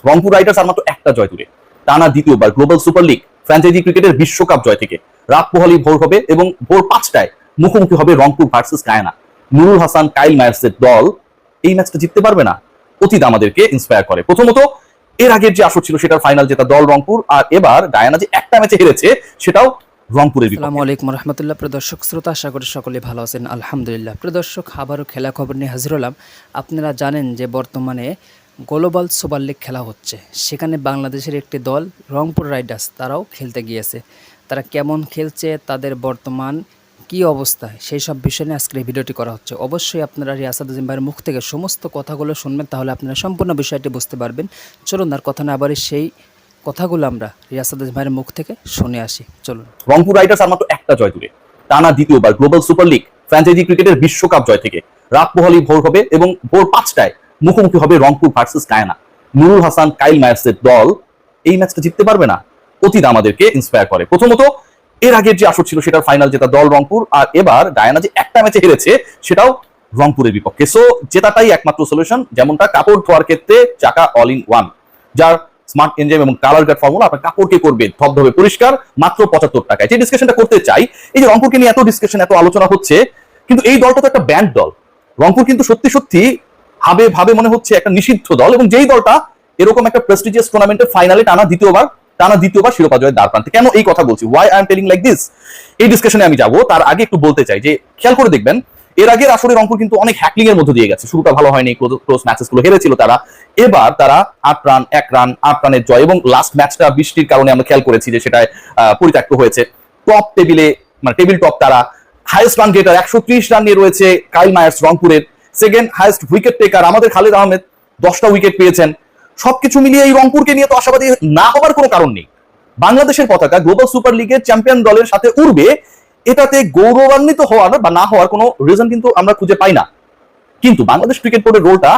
Rangpur Riders আর মাত্র একটা জয় দূরে, টানা দ্বিতীয়বার গ্লোবাল সুপার লিগ ফ্র্যাঞ্চাইজি ক্রিকেটের বিশ্বকাপ জয় থেকে। রাত পোহালি ভোর হবে এবং ভোর 5টায় মুখোমুখি হবে রংপুর ভার্সেস গায়ানা। নুরুল হাসান কাইল মায়ার্সের দল এই ম্যাচটা জিততে পারবে না, অতীত আমাদেরকে ইন্সপায়ার করে। প্রথমত এর আগের যে আসর ছিল সেটার ফাইনাল জেতা দল রংপুর, আর এবার গায়ানা যে একটা ম্যাচে হেরেছে সেটাও রংপুরের বিপক্ষে। আসসালামু আলাইকুম রহমতুল্লাহ। প্রিয় দর্শক শ্রোতা, আশা করি সকলে ভালো আছেন, আলহামদুলিল্লাহ। প্রিয় দর্শক, আবারও খেলা খবর নিয়ে হাজির হলাম। আপনারা জানেন যে বর্তমানে গ্লোবাল সুপার লিগ খেলা হচ্ছে, সেখানে বাংলাদেশের একটি দল রংপুর রাইডার্স তারাও খেলতে গিয়েছে। তারা কেমন খেলছে, তাদের বর্তমান কি অবস্থা, সেই সব বিষয় নিয়ে আজকের এই ভিডিওটি করা হচ্ছে। অবশ্যই আপনারা রিয়াসাদ আজিম ভাইয়ের মুখ থেকে সমস্ত কথাগুলো শুনবেন, তাহলে আপনারা সম্পূর্ণ বিষয়টি বুঝতে পারবেন। চলুন আর কথা না বাড়ি সেই কথাগুলো আমরা রিয়াসাদ আজিম ভাইয়ের মুখ থেকে শুনে আসি। চলুন। রংপুর রাইডার্স আর মাত্র একটা জয় দূরে, টানা দ্বিতীয়বার গ্লোবাল সুপার লিগ ফ্র্যাঞ্চাইজি ক্রিকেটের বিশ্বকাপ জয় থেকে। রাত পোহালি ভোর হবে এবং ভোর 5টায় মুখোমুখি হবে রংপুর ভার্সেস গায়ানা। নুরুল হাসান কাইল মায়ার্সের দল এই ম্যাচটা জিততে পারবে না, অতীত আমাদেরকে ইন্সপায়ার করে। প্রথমত এর আগের যে আসর ছিল সেটার ফাইনাল জেতা দল রংপুর, আর এবার গায়ানা যে একটা ম্যাচে হেরেছে সেটাও রংপুরের বিপক্ষে। সো জেতাটাই একমাত্র সলিউশন, যেমনটা কাপড় ধোয়ার ক্ষেত্রে চাকা অল ইন ওয়ান, যার স্মার্ট এনজাইম এবং কালার গার্ড ফর্মুলা আপনার কাপড়কে করবে ধবধবে পরিষ্কার মাত্র 75 টাকায়। যে ডিসকাশনটা করতে চাই, এই যে রংপুরকে নিয়ে এত ডিসকাশন এত আলোচনা হচ্ছে, কিন্তু এই দলটা তো একটা ব্যান্ড দল। রংপুর কিন্তু সত্যি সত্যি ভাবে ভাবে মনে হচ্ছে একটা নিষিদ্ধ দল, এবং যেই দলটা এরকম একটা প্রেস্টিজিয়াস টুর্নামেন্টের ফাইনালে টানা দ্বিতীয়বার শিরোপা জয়ের দ্বার প্রান্তে। কেন এই কথা বলছি, why I am telling like this, এই ডিসকাশনে আমি যাব। তার আগে একটু বলতে চাই যে খেয়াল করে দেখবেন, এর আগের আসরে রংপুর কিন্তু অনেক হ্যাকলিং এর মধ্যে দিয়ে গেছে। শুরুটা ভালো হয়নি, ক্লোজ ম্যাচেস গুলো হেরেছিল তারা। এবার তারা 8 রান 1 রান 8 রানের জয়, এবং লাস্ট ম্যাচটা বৃষ্টির কারণে আমরা খেয়াল করেছি যে সেটা পরিত্যক্ত হয়েছে। টপ টেবিলে মানে টেবিল টপ তারা। হাইয়েস্ট রান গেটার 130 রান নিয়ে রয়েছে কাইল মায়ার্স রংপুরের। সেকেন্ড হাইয়েস্ট উইকেট টেকার আমাদের খালিদ আহমেদ, 10টা উইকেট পেয়েছেন। সবকিছু মিলিয়ে এই রংপুরকে নিয়ে তো আশাবাদী না হবার কোনো কারণ নেই। বাংলাদেশের পতাকা গ্লোবাল সুপার লিগের চ্যাম্পিয়ন দলের সাথে উড়বে, এটাতে গৌরবান্বিত হওয়ার বা না হওয়ার কোনো রিজন কিন্তু আমরা খুঁজে পাই না। কিন্তু বাংলাদেশ ক্রিকেট বোর্ডের রোলটা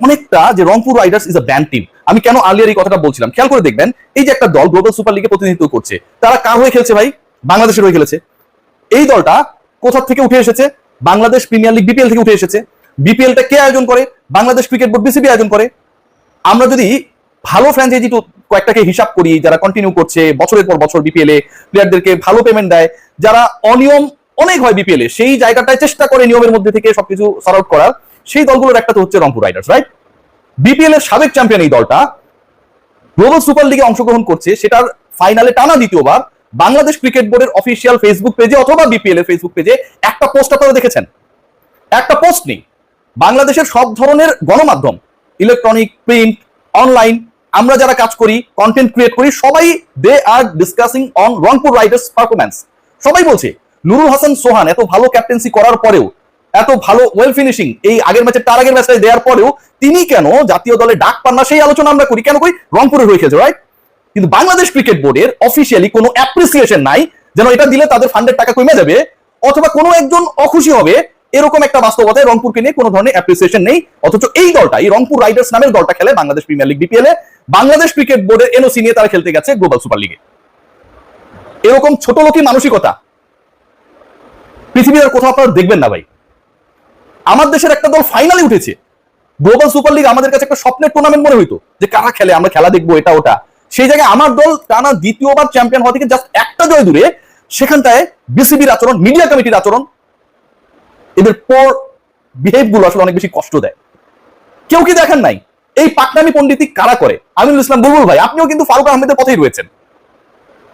অনেকটা যে Rangpur Riders is a band team. আমি কেন আর্লিয়ার এই কথাটা বলছিলাম, খেয়াল করে দেখবেন, এই যে একটা দল গ্লোবাল সুপার লিগে প্রতিনিধিত্ব করছে, তারা কার হয়ে খেলছে ভাই? বাংলাদেশের হয়ে খেলেছে। এই দলটা কোথা থেকে উঠে এসেছে? বাংলাদেশ প্রিমিয়ার লিগ বিপিএল থেকে উঠে এসেছে। বিপিএলটা কে আয়োজন করে? বাংলাদেশ ক্রিকেট বোর্ড বিসিবি আয়োজন করে। আমরা যদি ভালো ফ্র্যাঞ্চাইজি কয়েকটাকে হিসাব করি, যারা কন্টিনিউ করছে বছরের পর বছর বিপিএল এ, প্লেয়ারদেরকে ভালো পেমেন্ট দেয়, যারা অনিয়ম অনেক হয় বিপিএল এ, সেই জায়গাটায় চেষ্টা করে নিয়মের মধ্যে থেকে সবকিছু সর্ট আউট করার, সেই দলগুলোর একটা তো হচ্ছে রংপুর রাইডার্স, রাইট? বিপিএল এর সাবেক চ্যাম্পিয়ন এই দলটা গ্লোবাল সুপার লিগে অংশগ্রহণ করছে, সেটার ফাইনালে টানা দ্বিতীয়বার। বাংলাদেশ ক্রিকেট বোর্ডের অফিসিয়াল ফেসবুক পেজে অথবা বিপিএল এর ফেসবুক পেজে একটা পোস্ট আপনারা দেখেছেন? একটা পোস্ট নেই। বাংলাদেশের সব ধরনের গণমাধ্যম, ইলেকট্রনিক, প্রিন্ট, অনলাইন, আমরা যারা কাজ করি, কন্টেন্ট ক্রিয়েট করি, সবাই they are discussing on Rangpur Riders performance. সবাই বলছে নুরুল হাসান সোহান এত ভালো ক্যাপ্টেন্সি করার পরেও, এত ভালো ওয়েল ফিনিশিং এই আগের ম্যাচে তার আগের ম্যাচটাই দেওয়ার পরেও তিনি কেন জাতীয় দলে ডাক পান না, সেই আলোচনা আমরা করি। কেন করি? রংপুরের হয়ে খেলছে, রাইট? কিন্তু বাংলাদেশ ক্রিকেট বোর্ডের অফিসিয়ালি কোনো অ্যাপ্রিসিয়েশন নাই, যেন এটা দিলে তাদের ফান্ডের টাকা কমে যাবে অথবা কোনো একজন অখুশি হবে, এরকম একটা বাস্তবতায় রংপুরকে নিয়ে কোনো ধরনের অ্যাপ্রিসিয়েশন নেই। অথচ এই দলটা, এই রংপুর রাইডার্স নামের দলটা খেলে বাংলাদেশ প্রিমিয়ার লিগ বিপিএল এ, বাংলাদেশ ক্রিকেট বোর্ডের এনওসি নিয়ে তারা খেলতে গেছে গ্লোবাল সুপার লিগে। এরকম ছোট লোকই মানসিকতা পৃথিবীর আর কোথাও আপনারা দেখবেন না ভাই। আমার দেশের একটা দল ফাইনালে উঠেছে গ্লোবাল সুপার লিগ, আমাদের কাছে একটা স্বপ্নের টুর্নামেন্ট মনে হইতো যে কারা খেলে, আমরা খেলা দেখবো, এটা ওটা। সেই জায়গায় আমার দল টানা দ্বিতীয়বার চ্যাম্পিয়ন হওয়া থেকে জাস্ট একটা জয় দূরে। সেখানটায় বিসিবির আচরণ, মিডিয়া কমিটির আচরণ, এদের পর বিহেভ গুলো আসলে অনেক বেশি কষ্ট দেয়। কেউ কি দেখেন নাই এই পাকনামি পণ্ডিতি কারা করে? আমিনুল ইসলাম বুলবুল ভাই, আপনিও কিন্তু ফারুক আহমেদের পথেই রয়েছেন।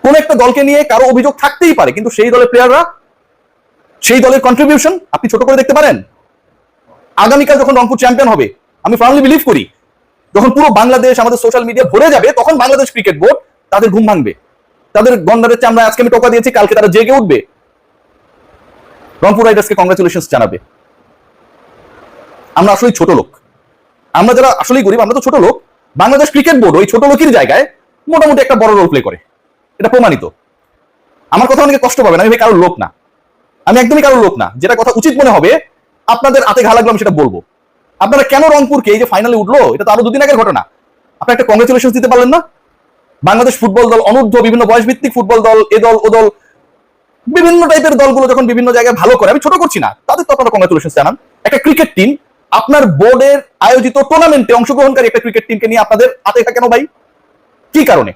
কোন একটা দলকে নিয়ে কারো অভিযোগ থাকতেই পারে, কিন্তু সেই দলের প্লেয়াররা, সেই দলের কন্ট্রিবিউশন আপনি ছোট করে দেখতে পারেন। আগামীকাল যখন রংপুর চ্যাম্পিয়ন হবে, আমি ফার্মলি বিলিভ করি, যখন পুরো বাংলাদেশ আমাদের সোশ্যাল মিডিয়া ভরে যাবে, তখন বাংলাদেশ ক্রিকেট বোর্ড তাদের ঘুম ভাঙবে, তাদের গন্ডারের চামড়া আজকে আমি টোকা দিয়েছি, কালকে তারা জেগে উঠবে, রংপুর রাইডার্সকে কংগ্রাচুলেশনস জানাবে। আমরা আসলে ছোট লোক, আমরা যারা আসলেই গরিব, আমরা তো ছোট লোক। বাংলাদেশ ক্রিকেট বোর্ড ওই ছোট লোকের জায়গায় মোটামুটি একটা বড় রোল প্লে করে, এটা প্রমাণিত। আমার কথা অনেকে কষ্ট পাবে না, আমি কারোর লোক না, আমি একদমই কারোর লোক না। যেটা কথা উচিত মনে হবে, আপনাদের হাতে ঘা লাগলো আমি সেটা বলবো। আপনারা কেন রংপুরকে এই যে ফাইনালে উঠলো, এটা তো আরো 2 দিন আগের ঘটনা, আপনারা একটা কংগ্রাচুলেশন দিতে পারলেন না? বাংলাদেশ ফুটবল দল, অনূর্ধ্ব বিভিন্ন বয়স ভিত্তিক ফুটবল দল, এ দল ও দল, বিভিন্ন টাইপের দলগুলো যখন বিভিন্ন জায়গায় ভালো করে, আমি ছোট করছি না, তাদের তো আপনারা কংগ্রাচুলেশন জানান। একটা ক্রিকেট টিম আপনার বোর্ডের আয়োজিত টুর্নামেন্টে অংশগ্রহণকারী একটা ক্রিকেট টিমকে নিয়ে আপনাদের আতেখা কেন ভাই? কি কারণে?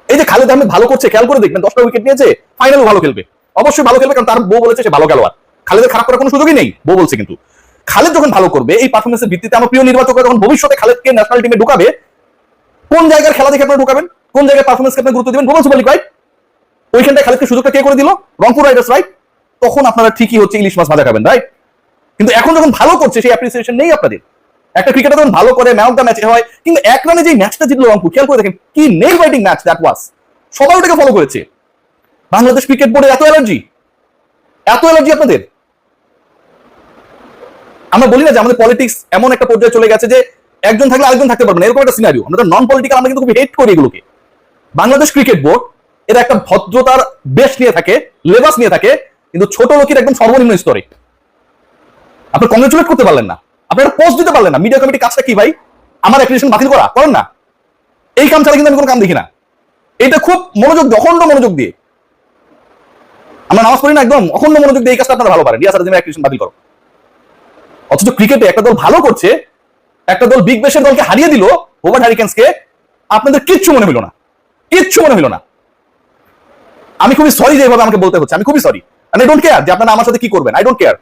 এই যে খালেদ আহমেদ ভালো করছে, খেয়াল করে দেখবেন 10টা উইকেট নিয়েছে, ফাইনালও ভালো খেলবে, অবশ্যই ভালো খেলবে, কারণ তার বউ বলেছে সে ভালো খেলোয়াড়। খালেদের খারাপ করার কোনো সুযোগই নেই, বউ বলছে। কিন্তু খালেদ যখন ভালো করবে এই পারফরমেন্সের ভিত্তিতে আমার প্রিয় নির্বাচকরা যখন ভবিষ্যতে খালেদকে ন্যাশনাল টিমে ঢুকাবে, কোন জায়গার খেলা দেখে আপনারা ঢুকাবেন? কোন জায়গায় পারফরমেন্সকে আপনারা গুরুত্ব দিবেন? Global super league, right? ওইখানটায় খালেদকে সুযোগটা কে করে দিল? Rangpur Riders, right? তখন আপনারা ঠিকই হচ্ছে ইলিশ মাছ ভাজা খাবেন, রাইট? কিন্তু এখন যখন ভালো করছে সেই অ্যাপ্রিসিয়েশন নেই আপনাদের। একটা ক্রিকেটার যখন ভালো করে ম্যান অফ দ্য ম্যাচ হয়, কিন্তু এক রানে যে ম্যাচটা জিতলো রংপুর, খেয়াল করে দেখেন কি nail biting match that was. সবাই ওটাকে ফলো করেছে। বাংলাদেশ ক্রিকেট বোর্ডে এত এলার্জি আপনাদের। আমরা বলি না যে আমাদের পলিটিক্স এমন একটা পর্যায়ে চলে গেছে যে একজন থাকলে আরেকজন থাকতে পারবে না, এরকম একটা সিনারিও। আমরা নন পলিটিক্যাল, আমরা কিন্তু খুব হেট করি এগুলোকে। বাংলাদেশ ক্রিকেট বোর্ড এরা একটা ভদ্রতার বেশ নিয়ে থাকে, লেবাস নিয়ে থাকে, কিন্তু ছোট লোকের একদম সর্বনিম্ন স্তরে। আপনি কংগ্রেচুলেট করতে পারলেন না, আপনি একটা পোস্ট দিতে পারলেন না। মিডিয়া কমিটি কাজটা কি ভাই? আমার অ্যাপ্লিকেশন বাতিল করেন না। এই কাম ছাড়া কিন্তু আমি কোনো কাম দেখি না। এটা খুব মনোযোগ, অখণ্ড মনোযোগ দিয়ে আমরা নামাজ পড়ি না, একদম অখণ্ড মনোযোগ দিয়ে এই কাজটা আপনারা ভালো পারেন। রিয়াজ আরাদিনের অ্যাপ্লিকেশন বাতিল করো। অথচ ক্রিকেটে একটা দল ভালো করছে, একটা দল বিগ ব্যাশের দলকে হারিয়ে দিল, হোভার্ড হারিকেন্সকে, আপনাদের কিচ্ছু মনে হইল না, কিচ্ছু মনে হইল না। আমি খুবই সরি যে এভাবে আমাকে বলতে হচ্ছে, আমি খুবই সরি। আই ডোন্ট কেয়ার যে আপনারা আমার সাথে কি করবেন, আই ডোন্ট কেয়ার।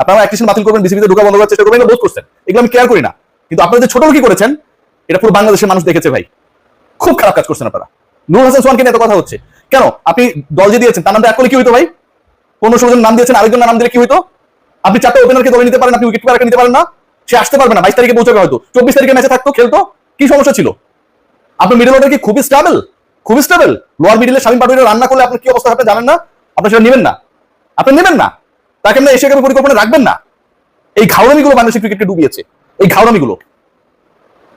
আপনারা অ্যাপ্লিকেশন বাতিল করবেন, বিসিবিতে ঢোকা বন্ধ করার চেষ্টা করবেন, বোধ করছেন, এগুলো আমি কেয়ার করি না। কিন্তু আপনারা যে ছোট লোকই করেছেন, এটা পুরো বাংলাদেশের মানুষ দেখেছে ভাই। খুব খারাপ কাজ করছেন আপনারা। নূর হাসান সোহানকে নিয়ে এত কথা হচ্ছে কেন? আপনি দল যে দিয়েছেন তার নামটা এক করলে কি হইতো ভাই? 15-16 জন নাম দিয়েছেন, আরেকজন নাম দিলে কি হইতো? আপনি 4টা ওপেনারকে দলে নিতে পারেন, আপনি উইকেট কিপারকে নিতে পারেন না? সে আসতে পারবে না, 22 তারিখে পৌঁছাবে, হয়তো 24 তারিখে ম্যাচে থাকতো, খেলতো, কি সমস্যা ছিল? আপনার মিডল অর্ডার কি খুবই স্টেবল? খুবই স্টেবল। লোয়ার মিডলে শামীম পাটোয়ারি রান্না করলে আপনার কি অবস্থা হবে জানেন না? আপনি সেটা নেবেন না, আপনি নেবেন না, তাকে আমরা এশিয়া কাপের পরিকল্পনা রাখবেন না। এই ঘাওড়ামিগুলো বাংলাদেশ ক্রিকেটকে ডুবিয়েছে, এই ঘাওড়ামিগুলো।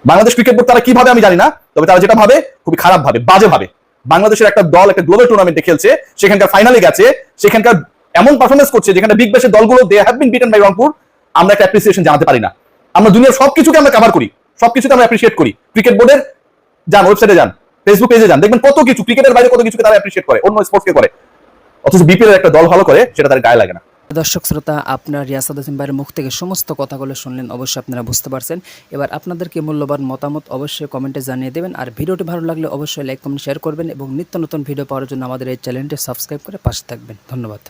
বাংলাদেশ ক্রিকেট বোর্ড তারা কি ভাবে আমি জানি না, তবে তারা যেটা ভাবে খুবই খারাপ ভাবে, বাজে ভাবে। বাংলাদেশের একটা দল একটা গ্লোবাল টুর্নামেন্টে খেলছে, সেখানকার ফাইনালে গেছে, সেখানকার এমন পারফরমেন্স করছে যেখানে বিগ ব্যাশের দলগুলো they have been beaten by Rangpur, আমরা একটা অ্যাপ্রিসিয়েশন জানাতে পারি না। আমরা দুনিয়ার সবকিছুকে আমরা কভার করি, সবকিছুকে আমরা অ্যাপ্রিসিয়েট করি। ক্রিকেট বোর্ডের যান, ওয়েবসাইটে যান, ফেসবুক পেজে যান, দেখবেন কত কিছু ক্রিকেটের বাইরে কত কিছুকে তারা অ্যাপ্রিসিয়েট করে, অন্য স্পোর্টসকে করে। অথচ বিপিএল একটা দল ভালো করে সেটা তার গায়ে লাগে না। দর্শক শ্রোতা, আপনার রিয়াজ আরাদিন ভাইয়ের মুখ থেকে সমস্ত কথাগুলো শুনলেন, অবশ্যই আপনারা বুঝতে পারছেন। এবার আপনাদেরকে মূল্যবান মতামত অবশ্যই কমেন্টে জানিয়ে দেবেন। আর ভিডিওটি ভালো লাগলে অবশ্যই লাইক কমেন্ট শেয়ার করবেন এবং নিত্য নতুন ভিডিও পাওয়ার জন্য আমাদের এই চ্যানেলটি সাবস্ক্রাইব করে পাশে থাকবেন। ধন্যবাদ।